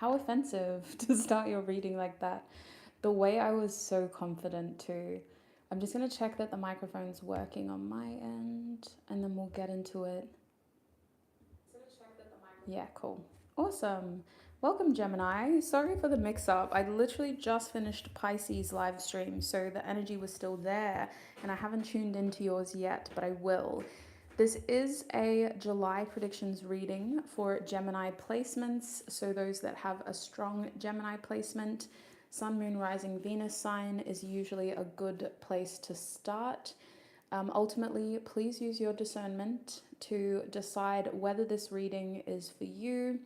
How offensive to start your reading like that. The way I was so confident too. I'm just going to check that the microphone's working on my end and then we'll get into it. Yeah, cool. Awesome. Welcome, Gemini. Sorry for the mix-up. I literally just finished Pisces live stream, so the energy was still there, and I haven't tuned into yours yet, but I will. This is a July predictions reading for Gemini placements, so those that have a strong Gemini placement. Sun, Moon, Rising, Venus sign is usually a good place to start. Ultimately, please use your discernment to decide whether this reading is for you.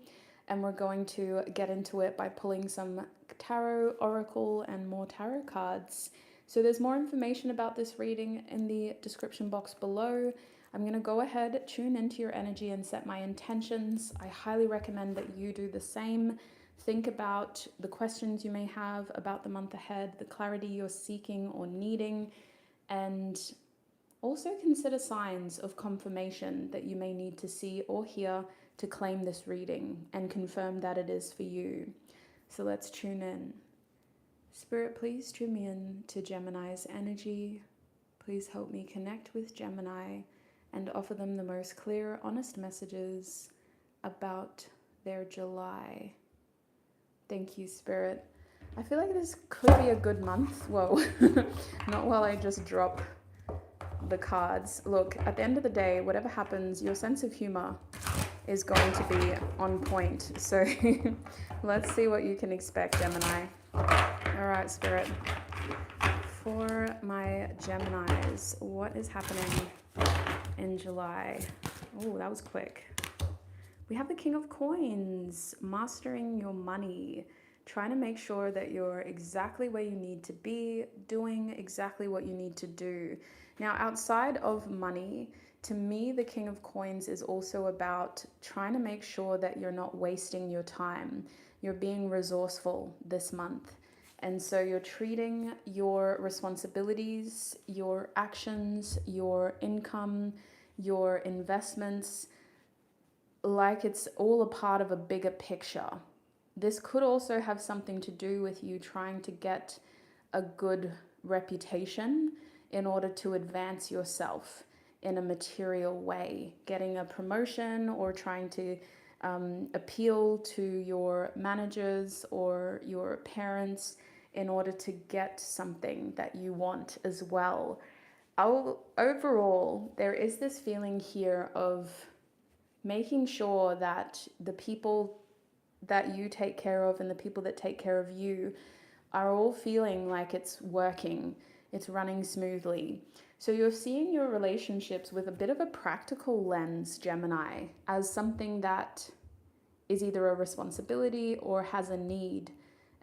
And we're going to get into it by pulling some tarot, oracle, and more tarot cards. So there's more information about this reading in the description box below. I'm going to go ahead, tune into your energy, and set my intentions. I highly recommend that you do the same. Think about the questions you may have about the month ahead, the clarity you're seeking or needing, and also consider signs of confirmation that you may need to see or hear to claim this reading and confirm that it is for you. So let's tune in. Spirit, please tune me in to Gemini's energy. Please help me connect with Gemini and offer them the most clear, honest messages about their July. Thank you, Spirit. I feel like this could be a good month. Whoa, not while I just drop the cards. Look, at the end of the day, whatever happens, your sense of humor is going to be on point. So let's see what you can expect, Gemini. All right, Spirit. For my Geminis, what is happening in July? Oh, that was quick. We have the King of Coins, mastering your money, trying to make sure that you're exactly where you need to be, doing exactly what you need to do. Now, outside of money, to me, the King of Coins is also about trying to make sure that you're not wasting your time. You're being resourceful this month. And so you're treating your responsibilities, your actions, your income, your investments, like it's all a part of a bigger picture. This could also have something to do with you trying to get a good reputation in order to advance yourself in a material way, getting a promotion or trying to appeal to your managers or your parents in order to get something that you want as well. Overall, there is this feeling here of making sure that the people that you take care of and the people that take care of you are all feeling like it's working, it's running smoothly. So you're seeing your relationships with a bit of a practical lens, Gemini, as something that is either a responsibility or has a need.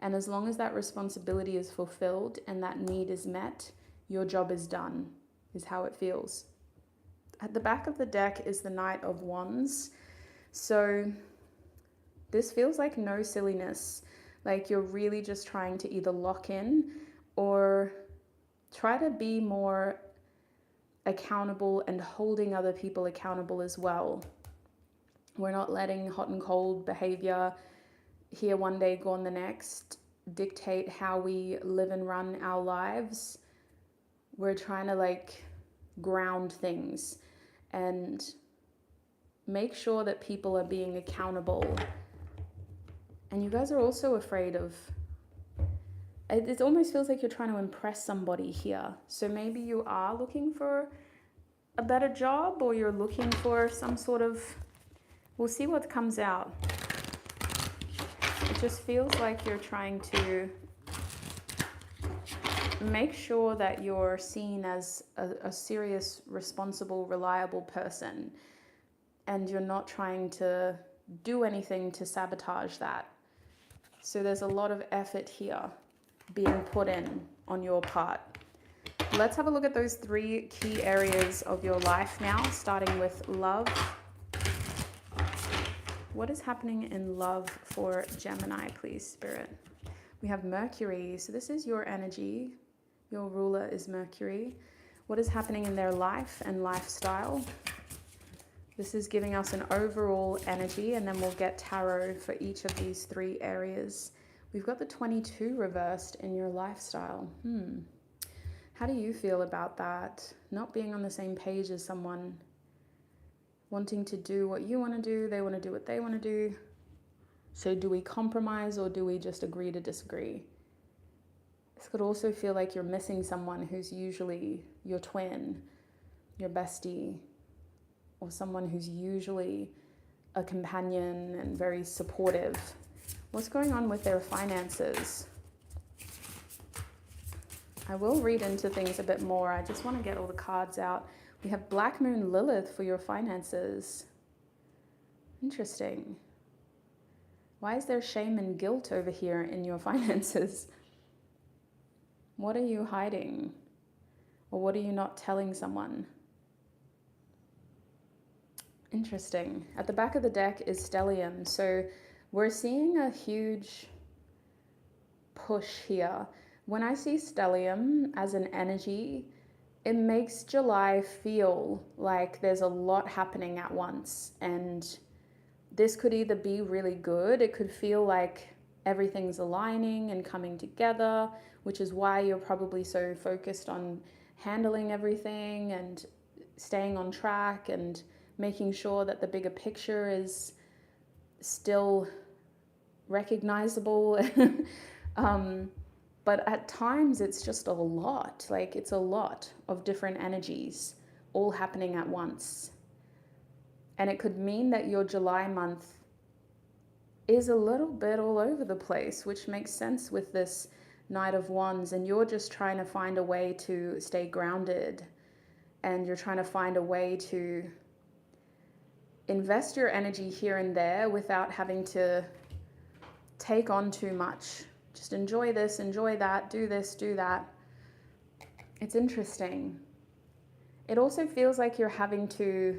And as long as that responsibility is fulfilled and that need is met, your job is done, is how it feels. At the back of the deck is the Knight of Wands. So this feels like no silliness. Like you're really just trying to either lock in or try to be more accountable and holding other people accountable as well. We're not letting hot and cold behavior here one day, gone the next, dictate how we live and run our lives. We're trying to ground things and make sure that people are being accountable. And you guys are also afraid of, it almost feels like you're trying to impress somebody here. So maybe you are looking for a better job or you're looking for some sort of, we'll see what comes out. It just feels like you're trying to make sure that you're seen as a serious, responsible, reliable person. And you're not trying to do anything to sabotage that. So there's a lot of effort here being put in on your part. Let's have a look at those 3 key areas of your life now, starting with love. What is happening in love for Gemini, please, Spirit? We have Mercury. So this is your energy. Your ruler is Mercury. What is happening in their life and lifestyle? This is giving us an overall energy, and then we'll get tarot for each of these 3 areas. We've got the 22 reversed in your lifestyle. How do you feel about that? Not being on the same page as someone, wanting to do what you want to do, they want to do what they want to do. So do we compromise, or do we just agree to disagree? This could also feel like you're missing someone who's usually your twin, your bestie, or someone who's usually a companion and very supportive. What's going on with their finances? I will read into things a bit more. I just want to get all the cards out. We have Black Moon Lilith for your finances. Interesting. Why is there shame and guilt over here in your finances? What are you hiding? Or what are you not telling someone? Interesting. At the back of the deck is Stellium. So we're seeing a huge push here. When I see Stellium as an energy, it makes July feel like there's a lot happening at once. And this could either be really good, it could feel like everything's aligning and coming together, which is why you're probably so focused on handling everything and staying on track and making sure that the bigger picture is still recognizable. But at times it's just a lot, like it's a lot of different energies all happening at once. And it could mean that your July month is a little bit all over the place, which makes sense with this Knight of Wands, and you're just trying to find a way to stay grounded, and you're trying to find a way to invest your energy here and there without having to take on too much. Just enjoy this, enjoy that, do this, do that. It's interesting. It also feels like you're having to,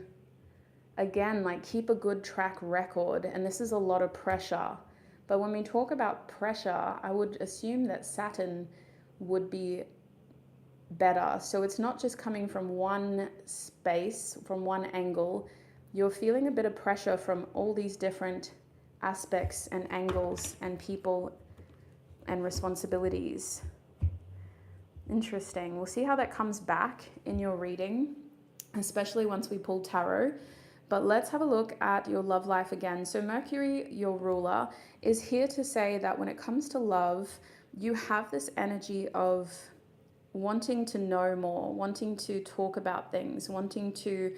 again, like keep a good track record, and this is a lot of pressure. But when we talk about pressure, I would assume that Saturn would be better. So it's not just coming from one space, from one angle. You're feeling a bit of pressure from all these different aspects and angles and people and responsibilities. Interesting. We'll see how that comes back in your reading, especially once we pull tarot. But let's have a look at your love life again. So Mercury, your ruler, is here to say that when it comes to love, you have this energy of wanting to know more, wanting to talk about things, wanting to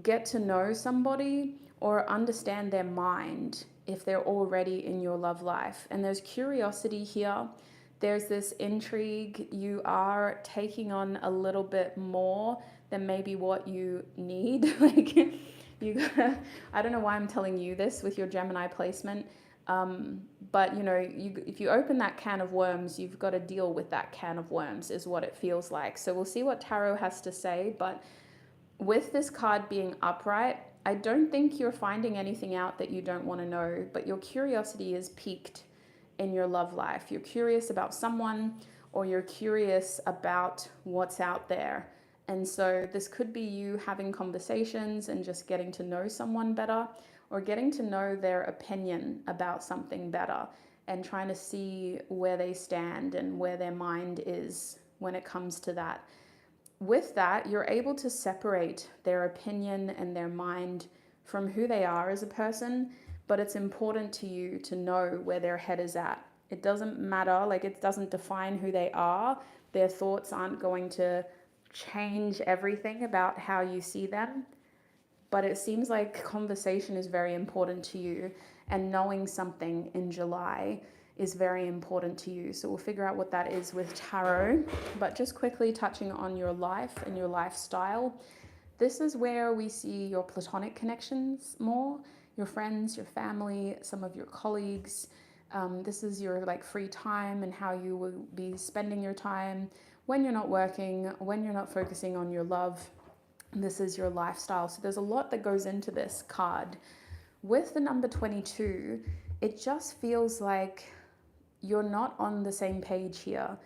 get to know somebody or understand their mind if they're already in your love life. And there's curiosity here. There's this intrigue. You are taking on a little bit more than maybe what you need. Like you, I don't know why I'm telling you this with your Gemini placement. But you know, if you open that can of worms, you've got to deal with that can of worms is what it feels like. So we'll see what tarot has to say. But with this card being upright, I don't think you're finding anything out that you don't want to know, but your curiosity is piqued in your love life. You're curious about someone, or you're curious about what's out there. And so this could be you having conversations and just getting to know someone better, or getting to know their opinion about something better and trying to see where they stand and where their mind is when it comes to that. With that, you're able to separate their opinion and their mind from who they are as a person, but it's important to you to know where their head is at. It doesn't matter, like it doesn't define who they are. Their thoughts aren't going to change everything about how you see them, but it seems like conversation is very important to you, and knowing something in July is very important to you. So we'll figure out what that is with tarot. But just quickly touching on your life and your lifestyle, this is where we see your platonic connections more, your friends, your family, some of your colleagues. This is your like free time and how you will be spending your time when you're not working, when you're not focusing on your love. This is your lifestyle. So there's a lot that goes into this card. With the number 22, it just feels like you're not on the same page here,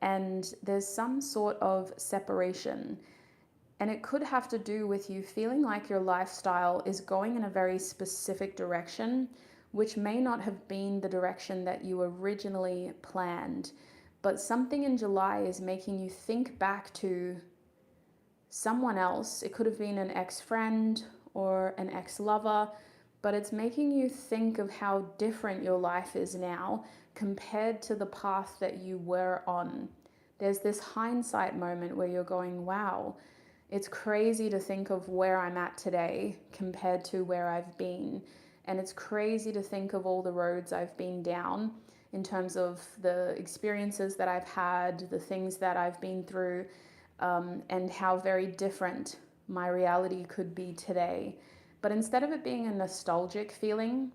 and there's some sort of separation. And it could have to do with you feeling like your lifestyle is going in a very specific direction, which may not have been the direction that you originally planned. But something in July is making you think back to someone else. It could have been an ex-friend or an ex-lover, but it's making you think of how different your life is now compared to the path that you were on. There's this hindsight moment where you're going, wow, it's crazy to think of where I'm at today compared to where I've been. And it's crazy to think of all the roads I've been down in terms of the experiences that I've had, the things that I've been through, and how very different my reality could be today. But instead of it being a nostalgic feeling,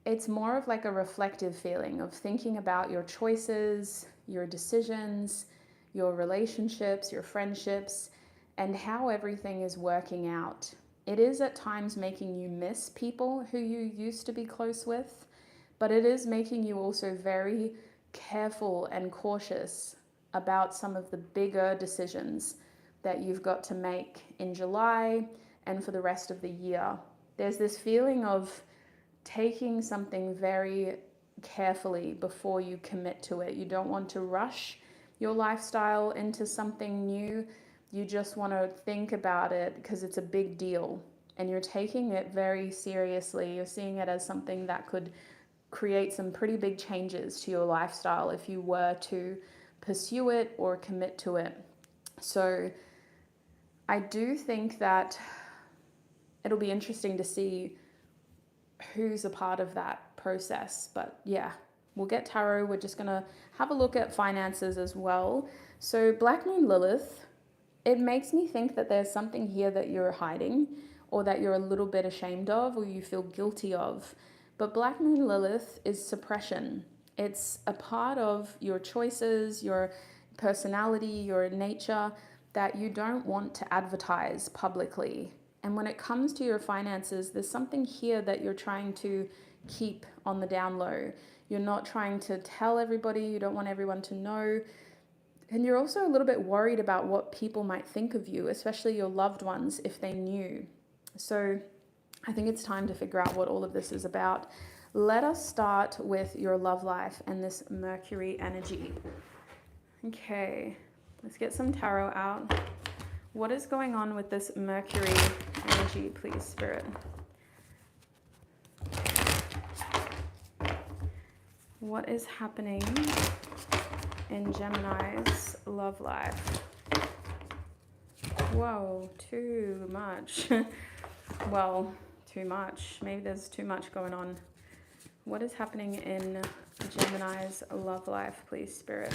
it's more of like a reflective feeling of thinking about your choices, your decisions, your relationships, your friendships, and how everything is working out. It is at times making you miss people who you used to be close with, but it is making you also very careful and cautious about some of the bigger decisions that you've got to make in July and for the rest of the year. There's this feeling of taking something very carefully before you commit to it. You don't want to rush your lifestyle into something new. You just want to think about it because it's a big deal and you're taking it very seriously. You're seeing it as something that could create some pretty big changes to your lifestyle if you were to pursue it or commit to it. So I do think that it'll be interesting to see who's a part of that process. But yeah, we'll get tarot. We're just going to have a look at finances as well. So Black Moon Lilith, it makes me think that there's something here that you're hiding or that you're a little bit ashamed of or you feel guilty of. But Black Moon Lilith is suppression. It's a part of your choices, your personality, your nature that you don't want to advertise publicly. And when it comes to your finances, there's something here that you're trying to keep on the down low. You're not trying to tell everybody. You don't want everyone to know. And you're also a little bit worried about what people might think of you, especially your loved ones, if they knew. So I think it's time to figure out what all of this is about. Let us start with your love life and this Mercury energy. Okay, let's get some tarot out. What is going on with this Mercury energy, please, Spirit? What is happening in Gemini's love life? Whoa, too much. Well, too much. Maybe there's too much going on. What is happening in Gemini's love life, please, Spirit,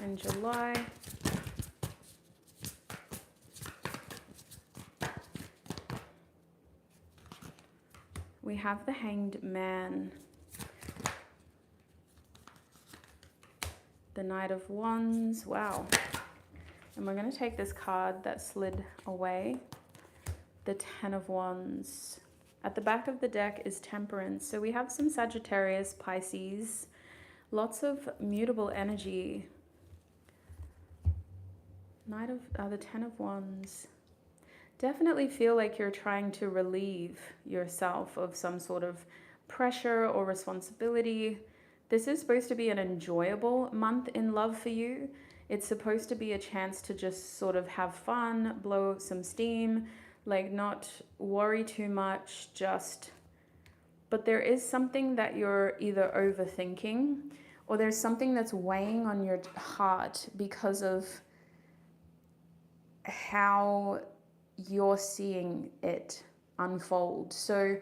in July? We have the Hanged Man, the Knight of Wands. Wow. And we're going to take this card that slid away, the Ten of Wands. At the back of the deck is Temperance. So we have some Sagittarius, Pisces, lots of mutable energy. The Ten of Wands. Definitely feel like you're trying to relieve yourself of some sort of pressure or responsibility. This is supposed to be an enjoyable month in love for you. It's supposed to be a chance to just sort of have fun, blow some steam, like not worry too much, but there is something that you're either overthinking or there's something that's weighing on your heart because of how you're seeing it unfold. So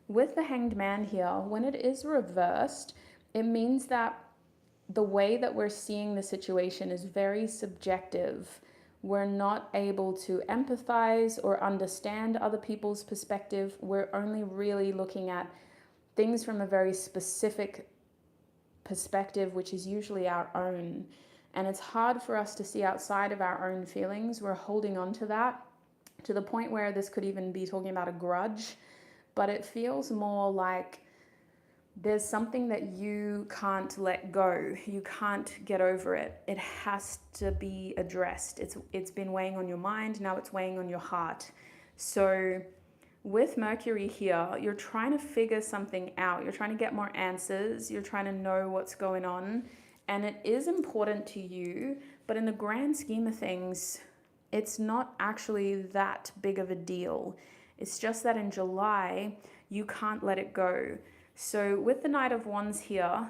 with the Hanged Man here, when it is reversed, it means that the way that we're seeing the situation is very subjective. We're not able to empathize or understand other people's perspective. We're only really looking at things from a very specific perspective, which is usually our own. And it's hard for us to see outside of our own feelings. We're holding on to that to the point where this could even be talking about a grudge. But it feels more like there's something that you can't let go. You can't get over it. It has to be addressed. It's been weighing on your mind, now it's weighing on your heart. So with Mercury here, you're trying to figure something out. You're trying to get more answers. You're trying to know what's going on. And it is important to you, but in the grand scheme of things, it's not actually that big of a deal. It's just that in July, you can't let it go. So with the Knight of Wands here,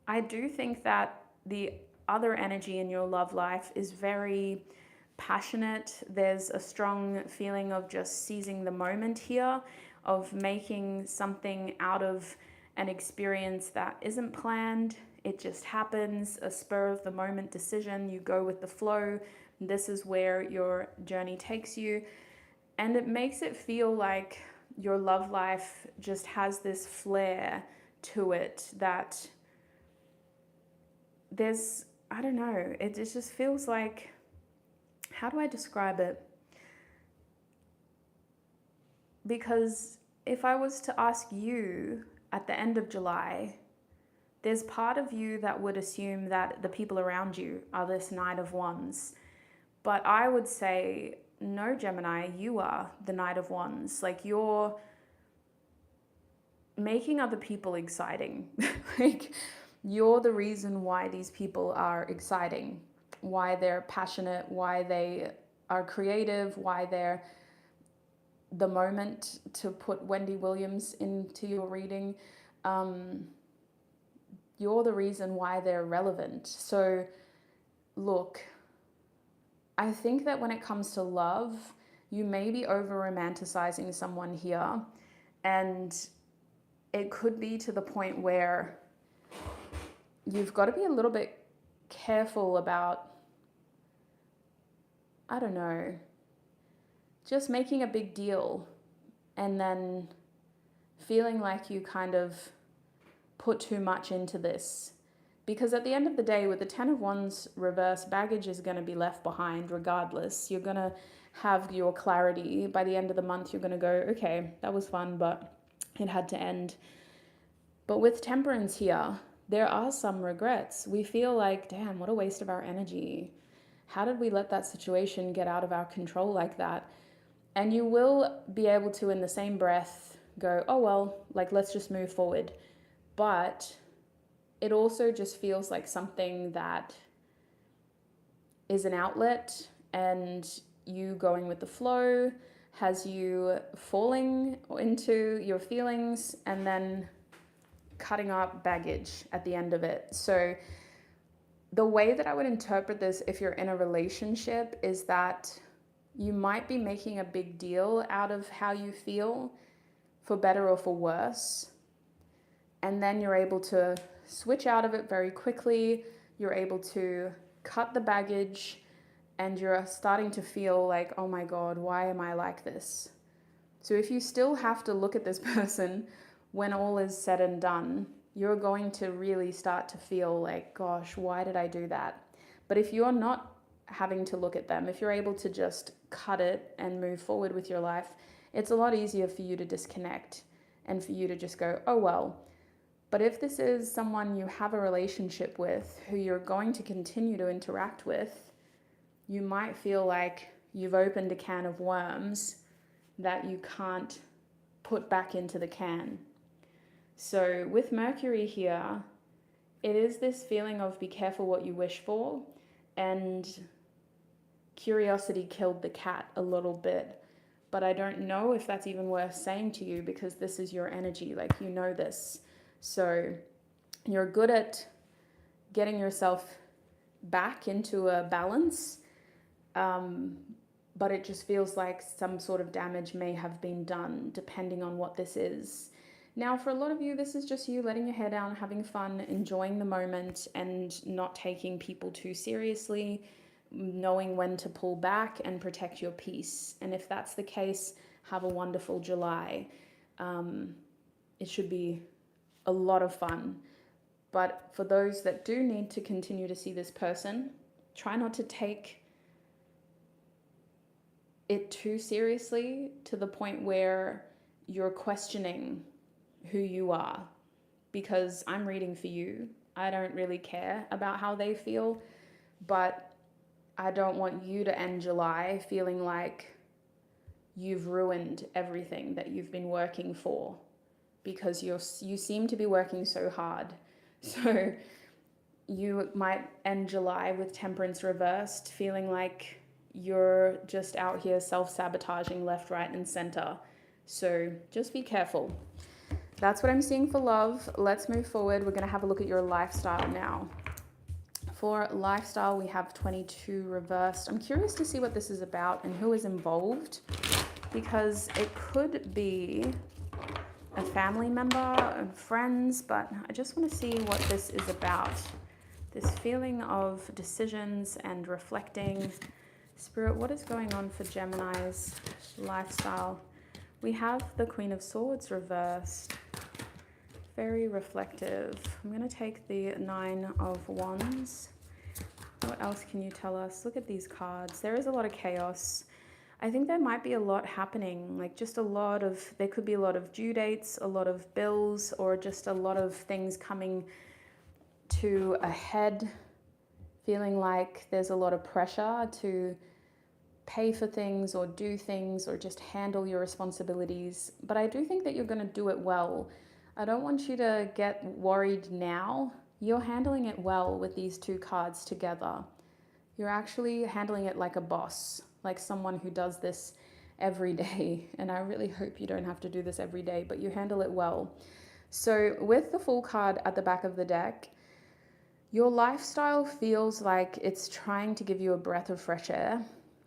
I do think that the other energy in your love life is very passionate. There's a strong feeling of just seizing the moment here, of making something out of an experience that isn't planned. It just happens, a spur of the moment decision. You go with the flow. This is where your journey takes you. And it makes it feel like your love life just has this flair to it that there's, I don't know, it just feels like, how do I describe it? Because if I was to ask you at the end of July, there's part of you that would assume that the people around you are this Knight of Wands. But I would say, no, Gemini, you are the Knight of Wands. Like, you're making other people exciting. Like, you're the reason why these people are exciting, why they're passionate, why they are creative, why they're the moment, to put Wendy Williams into your reading. You're the reason why they're relevant. So look, I think that when it comes to love, you may be over romanticizing someone here, and it could be to the point where you've got to be a little bit careful about, I don't know, just making a big deal and then feeling like you kind of put too much into this. Because at the end of the day, with the Ten of Wands reverse, baggage is going to be left behind regardless. You're going to have your clarity. By the end of the month, you're going to go, okay, that was fun, but it had to end. But with Temperance here, there are some regrets. We feel like, damn, what a waste of our energy. How did we let that situation get out of our control like that? And you will be able to, in the same breath, go, oh, well, like, let's just move forward. But it also just feels like something that is an outlet, and you going with the flow has you falling into your feelings and then cutting up baggage at the end of it. So the way that I would interpret this, if you're in a relationship, is that you might be making a big deal out of how you feel, for better or for worse. And then you're able to switch out of it very quickly. You're able to cut the baggage, and you're starting to feel like, oh my God, why am I like this? So if you still have to look at this person when all is said and done, you're going to really start to feel like, gosh, why did I do that? But if you're not having to look at them, if you're able to just cut it and move forward with your life, it's a lot easier for you to disconnect and for you to just go, oh well. But if this is someone you have a relationship with, who you're going to continue to interact with, you might feel like you've opened a can of worms that you can't put back into the can. So with Mercury here, it is this feeling of be careful what you wish for, and curiosity killed the cat a little bit. But I don't know if that's even worth saying to you, because this is your energy, like, you know this. So you're good at getting yourself back into a balance, but it just feels like some sort of damage may have been done, depending on what this is. Now, for a lot of you, this is just you letting your hair down, having fun, enjoying the moment, and not taking people too seriously, knowing when to pull back and protect your peace. And if that's the case, have a wonderful July. It should be a lot of fun. But for those that do need to continue to see this person, try not to take it too seriously to the point where you're questioning who you are. because I'm reading for you. I don't really care about how they feel, but I don't want you to end July feeling like you've ruined everything that you've been working for, because you seem to be working so hard. So you might end July with Temperance reversed, feeling like you're just out here self-sabotaging left, right, and center. So just be careful. That's what I'm seeing for love. Let's move forward. We're going to have a look at your lifestyle now. For lifestyle, we have 22 reversed. I'm curious to see what this is about and who is involved, because it could be a family member and friends, but I just want to see what this is about. This feeling of decisions and reflecting. Spirit, what is going on for Gemini's lifestyle? We have the Queen of Swords reversed. Very reflective. I'm going to take the 9 of Wands. What else can you tell us? Look at these cards. There is a lot of chaos. I think there might be a lot happening, like just a lot of, there could be a lot of due dates, a lot of bills, or just a lot of things coming to a head, feeling like there's a lot of pressure to pay for things or do things or just handle your responsibilities. But I do think that you're going to do it well. I don't want you to get worried now. You're handling it well with these two cards together. You're actually handling it like a boss, like someone who does this every day. And I really hope you don't have to do this every day, but you handle it well. So with the Fool card at the back of the deck, your lifestyle feels like it's trying to give you a breath of fresh air.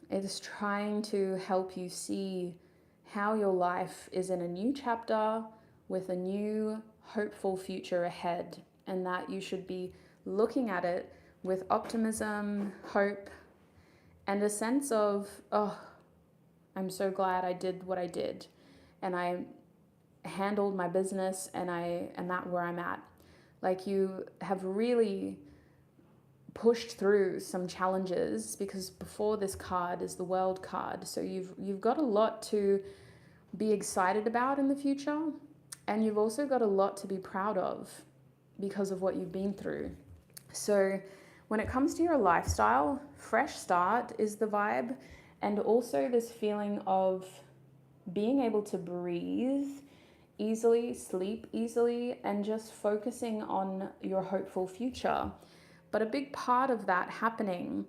It's trying to help you see how your life is in a new chapter with a new hopeful future ahead, and that you should be looking at it with optimism, hope, and a sense of, oh, I'm so glad I did what I did, and I handled my business, and I am at where I'm at. Like, you have really pushed through some challenges, because before this card is the World card. So you've got a lot to be excited about in the future, and you've also got a lot to be proud of because of what you've been through. So when it comes to your lifestyle, fresh start is the vibe, and also this feeling of being able to breathe easily, sleep easily, and just focusing on your hopeful future. But a big part of that happening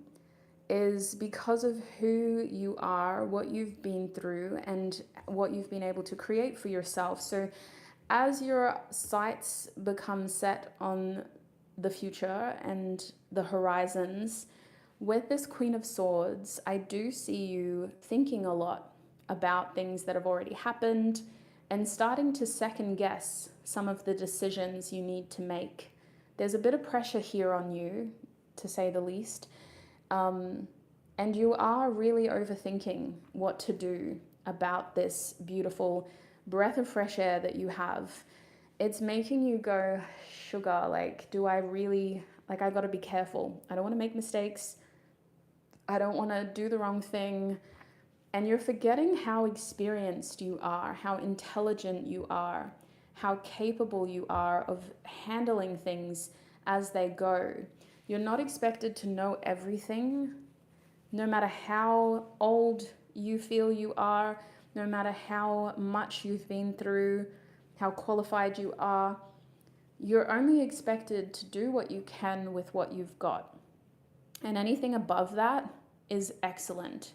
is because of who you are, what you've been through, and what you've been able to create for yourself. So as your sights become set on the future and the horizons, with this Queen of Swords, I do see you thinking a lot about things that have already happened and starting to second guess some of the decisions you need to make. There's a bit of pressure here on you, to say the least. And you are really overthinking what to do about this beautiful breath of fresh air that you have. It's making you go, sugar, like, do I really, like, I gotta be careful. I don't want to make mistakes. I don't want to do the wrong thing. And you're forgetting how experienced you are, how intelligent you are, how capable you are of handling things as they go. You're not expected to know everything, no matter how old you feel you are, no matter how much you've been through, how qualified you are. You're only expected to do what you can with what you've got. And anything above that is excellent.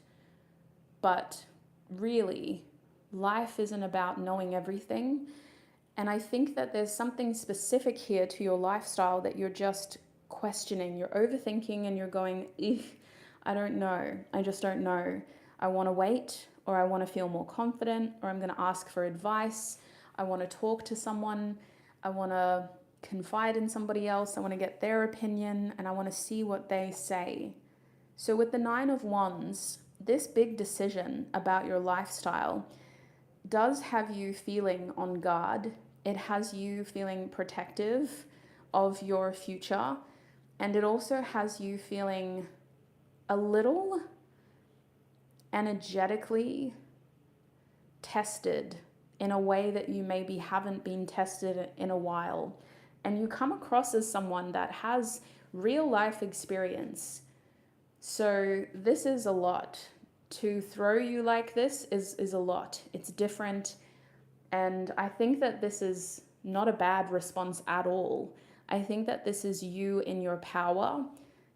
But really, life isn't about knowing everything. And I think that there's something specific here to your lifestyle that you're just questioning. You're overthinking and you're going, I don't know. I just don't know. I want to wait, or I want to feel more confident, or I'm going to ask for advice. I want to talk to someone. I want to confide in somebody else. I want to get their opinion, and I want to see what they say. So with the 9 of Wands, this big decision about your lifestyle does have you feeling on guard. It has you feeling protective of your future, and it also has you feeling a little energetically tested in a way that you maybe haven't been tested in a while. and you come across as someone that has real life experience. So this is a lot. To throw you like this is a lot. It's different. And I think that this is not a bad response at all. I think that this is you in your power,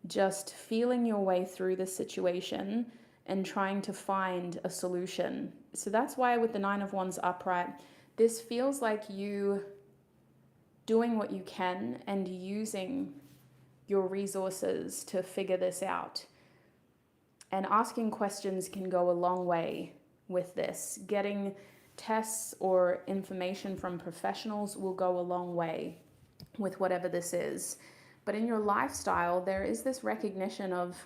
just feeling your way through the situation and trying to find a solution. So that's why with the Nine of Wands upright, this feels like you doing what you can and using your resources to figure this out. And asking questions can go a long way with this. Getting tests or information from professionals will go a long way with whatever this is. But in your lifestyle, there is this recognition of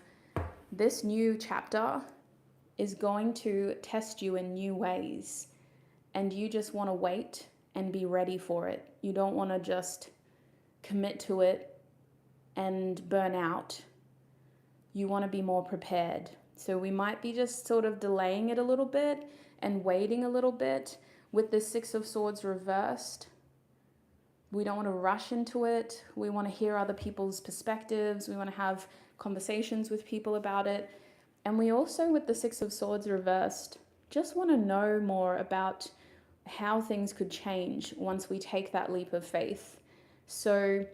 this new chapter is going to test you in new ways. And you just want to wait and be ready for it. You don't want to just commit to it and burn out. You want to be more prepared. So we might be just sort of delaying it a little bit and waiting a little bit. With the Six of Swords reversed, we don't want to rush into it. We want to hear other people's perspectives. We want to have conversations with people about it. And we also, with the Six of Swords reversed, just want to know more about how things could change once we take that leap of faith. So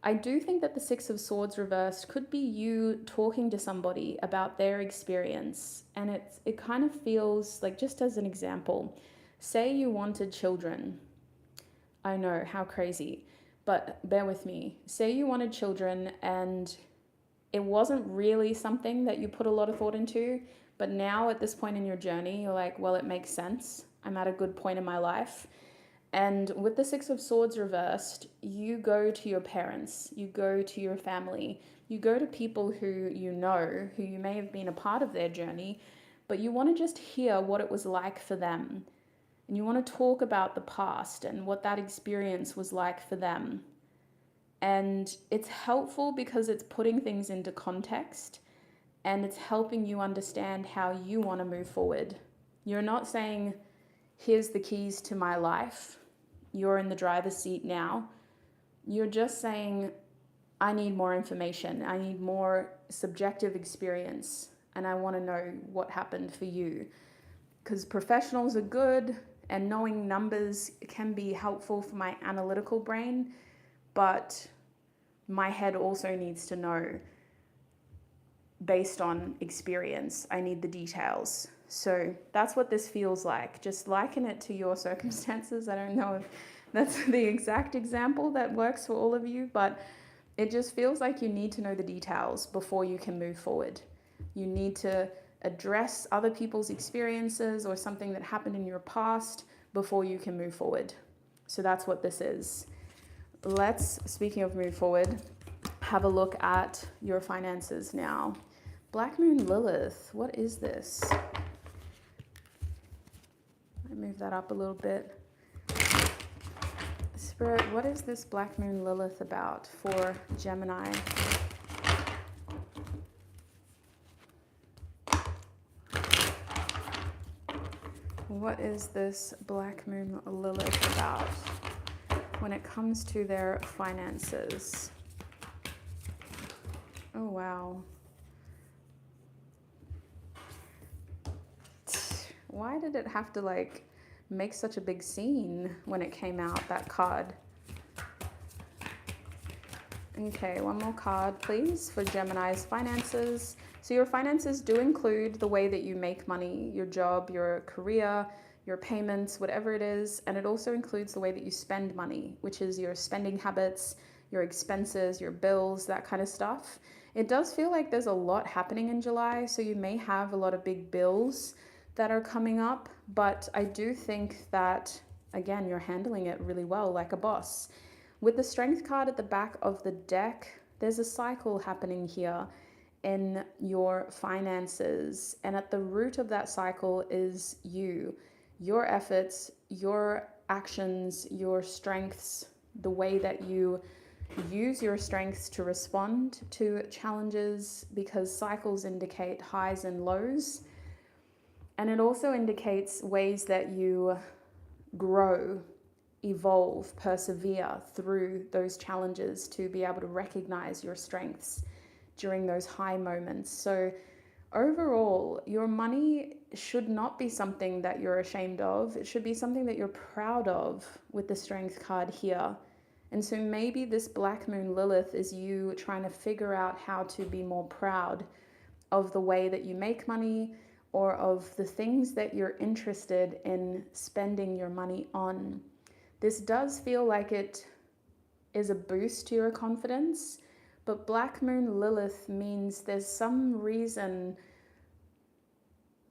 I do think that the Six of Swords reversed could be you talking to somebody about their experience. And it kind of feels like, just as an example, say you wanted children. I know, how crazy, but bear with me. Say you wanted children and it wasn't really something that you put a lot of thought into, but now at this point in your journey, you're like, well, it makes sense. I'm at a good point in my life. And with the Six of Swords reversed, you go to your parents, you go to your family, you go to people who you know, who you may have been a part of their journey, but you want to just hear what it was like for them. And you want to talk about the past and what that experience was like for them. And it's helpful because it's putting things into context and it's helping you understand how you want to move forward. You're not saying, here's the keys to my life. You're in the driver's seat now. You're just saying, I need more information. I need more subjective experience. And I want to know what happened for you. Because professionals are good and knowing numbers can be helpful for my analytical brain. But my head also needs to know based on experience. I need the details. So that's what this feels like. Just liken it to your circumstances. I don't know if that's the exact example that works for all of you, but it just feels like you need to know the details before you can move forward. You need to address other people's experiences or something that happened in your past before you can move forward. So that's what this is. Let's, speaking of move forward, have a look at your finances now. Black Moon Lilith, what is this? Move that up a little bit. Spirit, what is this Black Moon Lilith about for Gemini? What is this Black Moon Lilith about when it comes to their finances? Oh, wow. Why did it have to like make such a big scene when it came out, that card? Okay, one more card, please, for Gemini's finances. So your finances do include the way that you make money, your job, your career, your payments, whatever it is. And it also includes the way that you spend money, which is your spending habits, your expenses, your bills, that kind of stuff. It does feel like there's a lot happening in July, so you may have a lot of big bills that are coming up, but I do think that, again, you're handling it really well, like a boss. With the Strength card at the back of the deck, there's a cycle happening here in your finances, and at the root of that cycle is you, your efforts, your actions, your strengths, the way that you use your strengths to respond to challenges, because cycles indicate highs and lows. And it also indicates ways that you grow evolve, persevere through those challenges to be able to recognize your strengths during those high moments. So overall, your money should not be something that you're ashamed of. It should be something that you're proud of with the Strength card here. And so maybe this Black Moon Lilith is you trying to figure out how to be more proud of the way that you make money, or of the things that you're interested in spending your money on. This does feel like it is a boost to your confidence, but Black Moon Lilith means there's some reason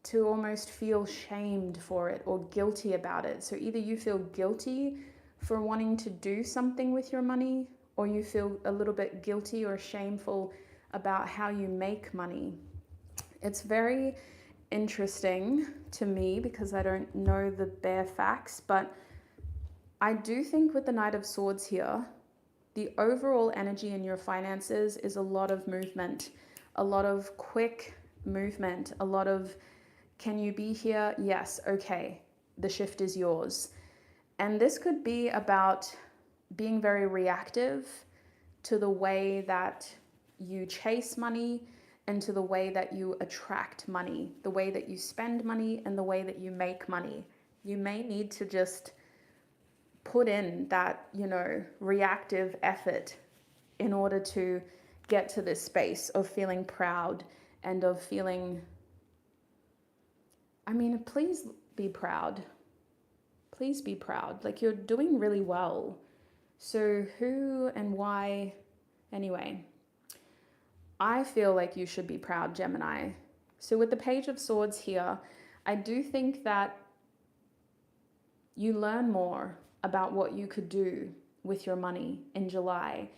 to almost feel shamed for it or guilty about it. So either you feel guilty for wanting to do something with your money, or you feel a little bit guilty or shameful about how you make money. It's very interesting to me because I don't know the bare facts, but I do think with the Knight of Swords here, the overall energy in your finances is a lot of movement, a lot of quick movement, a lot of, can you be here? Yes, okay, the shift is yours. And this could be about being very reactive to the way that you chase money and to the way that you attract money, the way that you spend money and the way that you make money. You may need to just put in that, reactive effort in order to get to this space of feeling proud and of feeling, please be proud. Please be proud. Like, you're doing really well. So who and why? Anyway, I feel like you should be proud, Gemini. So with the Page of Swords here, I do think that you learn more about what you could do with your money in July.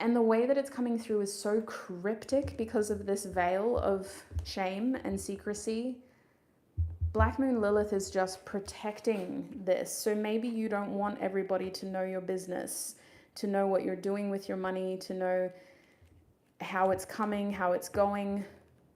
And the way that it's coming through is so cryptic because of this veil of shame and secrecy. Black Moon Lilith is just protecting this. So maybe you don't want everybody to know your business, to know what you're doing with your money, to know how it's coming, how it's going.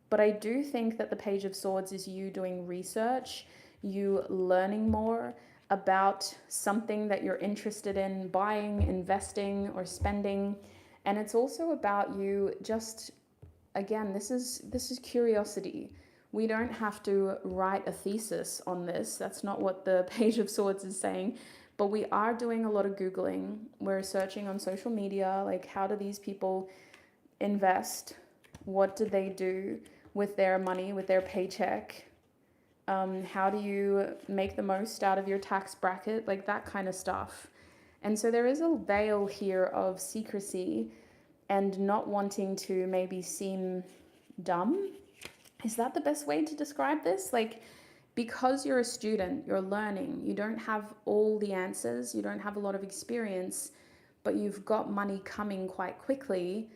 But I do think that the Page of Swords is you doing research, you learning more about something that you're interested in buying, investing, or spending. And it's also about you just, again, this is curiosity. We don't have to write a thesis on this. That's not what the Page of Swords is saying. But we are doing a lot of Googling. We're searching on social media, like, how do these people invest? What do they do with their money, with their paycheck? How do you make the most out of your tax bracket? Like, that kind of stuff. And so there is a veil here of secrecy and not wanting to maybe seem dumb. Is that the best way to describe this? Like, because you're a student, you're learning, you don't have all the answers, you don't have a lot of experience, but you've got money coming quite quickly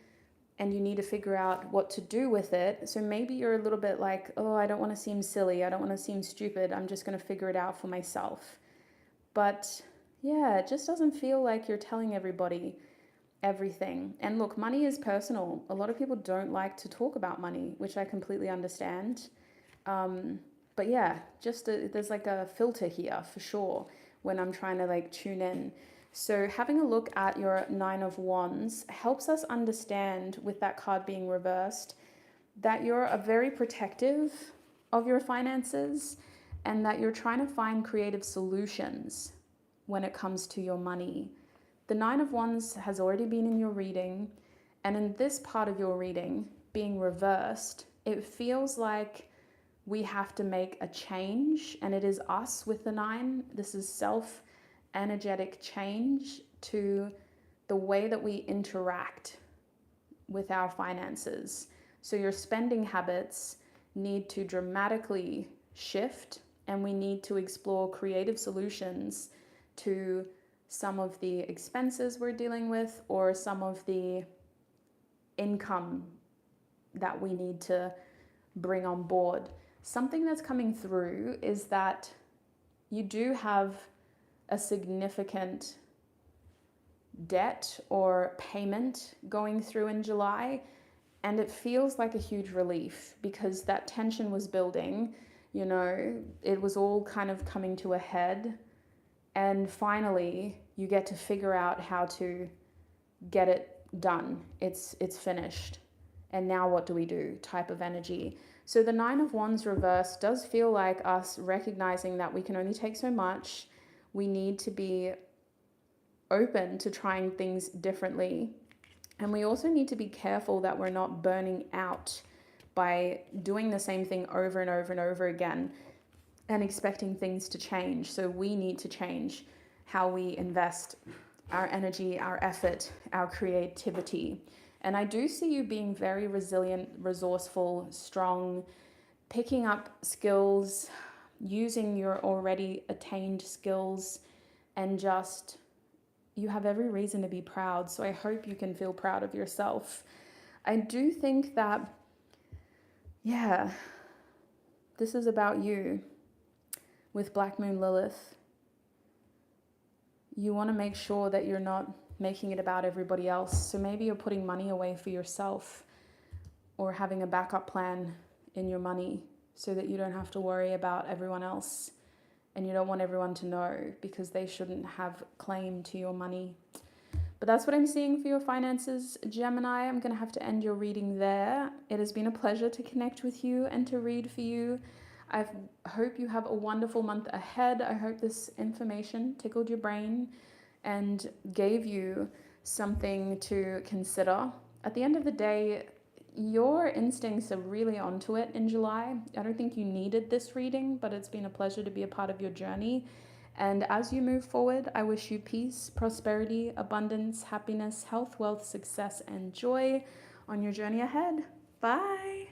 and you need to figure out what to do with it. So maybe you're a little bit like, oh, I don't want to seem silly, I don't want to seem stupid, I'm just going to figure it out for myself. But yeah, it just doesn't feel like you're telling everybody everything. And look, money is personal. A lot of people don't like to talk about money, which I completely understand. But yeah, just there's like a filter here for sure when I'm trying to like tune in. So having a look at your Nine of Wands helps us understand, with that card being reversed, that you're a very protective of your finances and that you're trying to find creative solutions when it comes to your money. The Nine of Wands has already been in your reading, and in this part of your reading being reversed, it feels like we have to make a change, and it is us with the nine. This is self-energetic change to the way that we interact with our finances. So your spending habits need to dramatically shift, and we need to explore creative solutions to some of the expenses we're dealing with, or some of the income that we need to bring on board. Something that's coming through is that you do have a significant debt or payment going through in July, and it feels like a huge relief because that tension was building, it was all kind of coming to a head. And finally, you get to figure out how to get it done. It's finished. And now what do we do? Type of energy. So the Nine of Wands reverse does feel like us recognizing that we can only take so much. We need to be open to trying things differently. And we also need to be careful that we're not burning out by doing the same thing over and over and over again and expecting things to change. So we need to change how we invest our energy, our effort, our creativity. And I do see you being very resilient, resourceful, strong, picking up skills, using your already attained skills, and just, you have every reason to be proud. So I hope you can feel proud of yourself. I do think that, yeah, this is about you with Black Moon Lilith. You want to make sure that you're not making it about everybody else. So maybe you're putting money away for yourself or having a backup plan in your money so that you don't have to worry about everyone else, and you don't want everyone to know because they shouldn't have claim to your money. But that's what I'm seeing for your finances, Gemini. I'm going to have to end your reading there. It has been a pleasure to connect with you and to read for you. I hope you have a wonderful month ahead. I hope this information tickled your brain and gave you something to consider. At the end of the day, your instincts are really onto it in July. I don't think you needed this reading, but it's been a pleasure to be a part of your journey. And as you move forward, I wish you peace, prosperity, abundance, happiness, health, wealth, success, and joy on your journey ahead. Bye.